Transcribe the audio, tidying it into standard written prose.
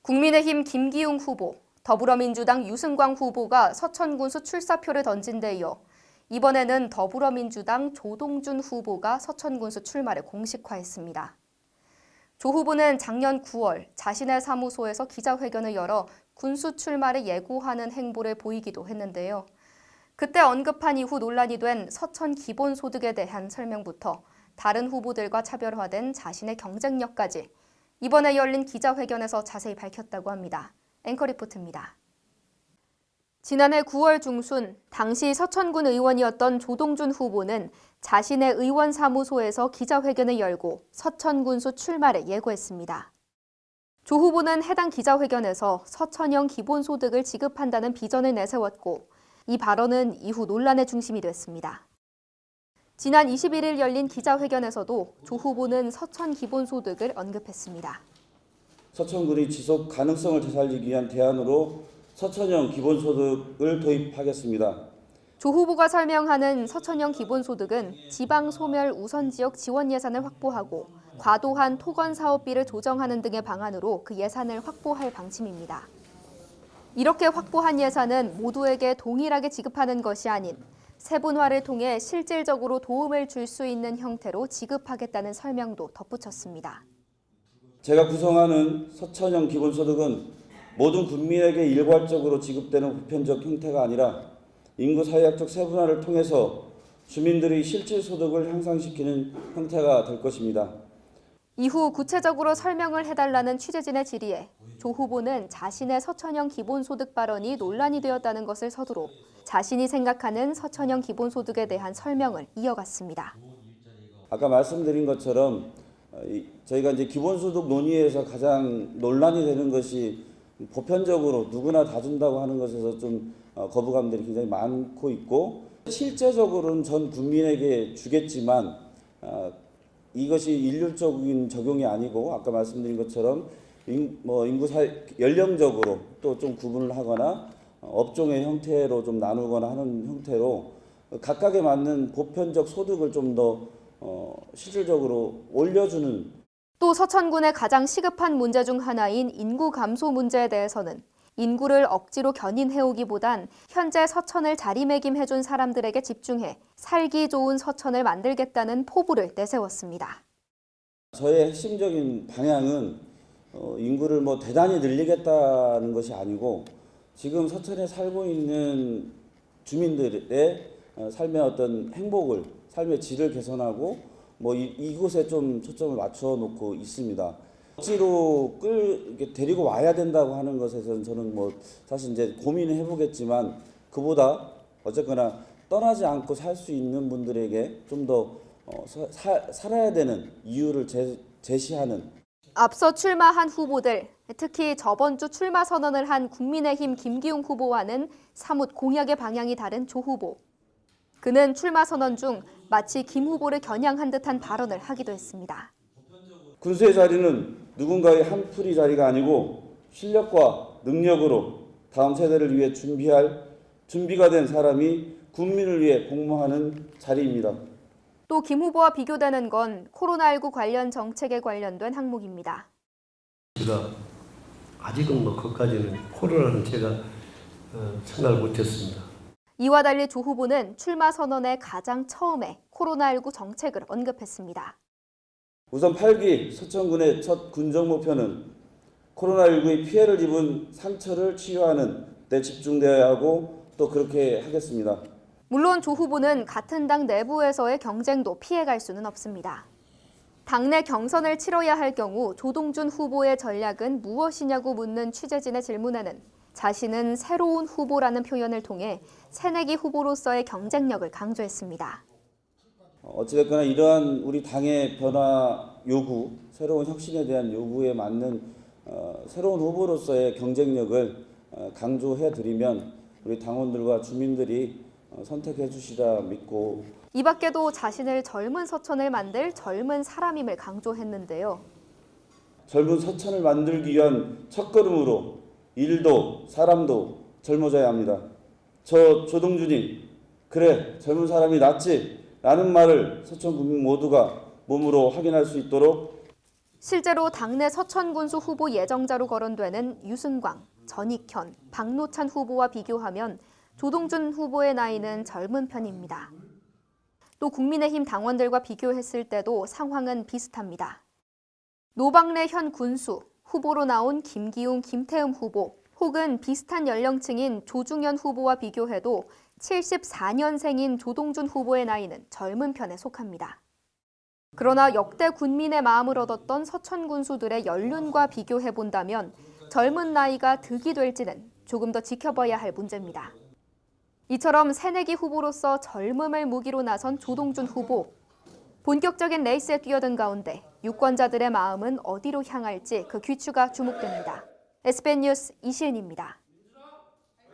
국민의힘 김기웅 후보, 더불어민주당 유승광 후보가 서천군수 출사표를 던진 데 이어 이번에는 더불어민주당 조동준 후보가 서천군수 출마를 공식화했습니다. 조 후보는 작년 9월 자신의 사무소에서 기자회견을 열어 군수 출마를 예고하는 행보를 보이기도 했는데요. 그때 언급한 이후 논란이 된 서천 기본소득에 대한 설명부터 다른 후보들과 차별화된 자신의 경쟁력까지 이번에 열린 기자회견에서 자세히 밝혔다고 합니다. 앵커 리포트입니다. 지난해 9월 중순 당시 서천군 의원이었던 조동준 후보는 자신의 의원 사무소에서 기자회견을 열고 서천군수 출마를 예고했습니다. 조 후보는 해당 기자회견에서 서천형 기본소득을 지급한다는 비전을 내세웠고 이 발언은 이후 논란의 중심이 됐습니다. 지난 21일 열린 기자회견에서도 조 후보는 서천 기본소득을 언급했습니다. 서천군이 지속 가능성을 되살리기 위한 대안으로 서천형 기본소득을 도입하겠습니다. 조 후보가 설명하는 서천형 기본소득은 지방 소멸 우선 지역 지원 예산을 확보하고 과도한 토건 사업비를 조정하는 등의 방안으로 그 예산을 확보할 방침입니다. 이렇게 확보한 예산은 모두에게 동일하게 지급하는 것이 아닌 세분화를 통해 실질적으로 도움을 줄 수 있는 형태로 지급하겠다는 설명도 덧붙였습니다. 제가 구성하는 서천형 기본소득은 모든 국민에게 일괄적으로 지급되는 보편적 형태가 아니라 인구 사회학적 세분화를 통해서 주민들의 실질 소득을 향상시키는 형태가 될 것입니다. 이후 구체적으로 설명을 해달라는 취재진의 질의에 조 후보는 자신의 서천형 기본소득 발언이 논란이 되었다는 것을 서두로 자신이 생각하는 서천형 기본소득에 대한 설명을 이어갔습니다. 아까 말씀드린 것처럼 저희가 이제 기본소득 논의에서 가장 논란이 되는 것이 보편적으로 누구나 다 준다고 하는 것에서 좀 거부감들이 굉장히 많고 있고 실제적으로는 전 국민에게 주겠지만 이것이 일률적인 적용이 아니고 아까 말씀드린 것처럼 인구 연령적으로 또 좀 구분을 하거나 업종의 형태로 좀 나누거나 하는 형태로 각각에 맞는 보편적 소득을 좀 더 실질적으로 올려주는. 또 서천군의 가장 시급한 문제 중 하나인 인구 감소 문제에 대해서는 인구를 억지로 견인해오기보단 현재 서천을 자리매김해준 사람들에게 집중해 살기 좋은 서천을 만들겠다는 포부를 내세웠습니다. 저의 핵심적인 방향은 인구를 대단히 늘리겠다는 것이 아니고 지금 서천에 살고 있는 주민들의 삶의 어떤 행복을, 삶의 질을 개선하고 이곳에 좀 초점을 맞춰 놓고 있습니다. 억지로 이렇게 데리고 와야 된다고 하는 것에서는 저는 사실 이제 고민을 해보겠지만 그보다 어쨌거나 떠나지 않고 살 수 있는 분들에게 좀 더 살아야 되는 이유를 제시하는. 앞서 출마한 후보들, 특히 저번 주 출마 선언을 한 국민의힘 김기웅 후보와는 사뭇 공약의 방향이 다른 조 후보. 그는 출마 선언 중 마치 김 후보를 겨냥한 듯한 발언을 하기도 했습니다. 군수의 자리는 누군가의 한풀이 자리가 아니고 실력과 능력으로 다음 세대를 위해 준비가 된 사람이 국민을 위해 복무하는 자리입니다. 또 김 후보와 비교되는 건 코로나19 관련 정책에 관련된 항목입니다. 제가 아직은 그까지는 코로나는 제가 생각을 못했습니다. 이와 달리 조 후보는 출마 선언의 가장 처음에 코로나19 정책을 언급했습니다. 우선 8기 서천군의 첫 군정 목표는 코로나19의 피해를 입은 상처를 치유하는 데 집중되어야 하고 또 그렇게 하겠습니다. 물론 조 후보는 같은 당 내부에서의 경쟁도 피해갈 수는 없습니다. 당내 경선을 치러야 할 경우 조동준 후보의 전략은 무엇이냐고 묻는 취재진의 질문에는 자신은 새로운 후보라는 표현을 통해 새내기 후보로서의 경쟁력을 강조했습니다. 어찌됐거나 이러한 우리 당의 변화 요구, 새로운 혁신에 대한 요구에 맞는 새로운 후보로서의 경쟁력을 강조해드리면 우리 당원들과 주민들이 선택해 주시라 믿고. 이 밖에도 자신을 젊은 서천을 만들 젊은 사람임을 강조했는데요. 젊은 서천을 만들기 위한 첫걸음으로 일도 사람도 젊어져야 합니다. 저 조동준이 그래 젊은 사람이 낫지 라는 말을 서천 국민 모두가 몸으로 확인할 수 있도록 실제로 당내 서천군수 후보 예정자로 거론되는 유승광, 전익현, 박노찬 후보와 비교하면 조동준 후보의 나이는 젊은 편입니다. 또 국민의힘 당원들과 비교했을 때도 상황은 비슷합니다. 노박래 현 군수, 후보로 나온 김기웅, 김태흠 후보, 혹은 비슷한 연령층인 조중현 후보와 비교해도 74년생인 조동준 후보의 나이는 젊은 편에 속합니다. 그러나 역대 군민의 마음을 얻었던 서천 군수들의 연륜과 비교해본다면 젊은 나이가 득이 될지는 조금 더 지켜봐야 할 문제입니다. 이처럼 새내기 후보로서 젊음을 무기로 나선 조동준 후보. 본격적인 레이스에 뛰어든 가운데 유권자들의 마음은 어디로 향할지 그 귀추가 주목됩니다. SBN 뉴스 이시은입니다.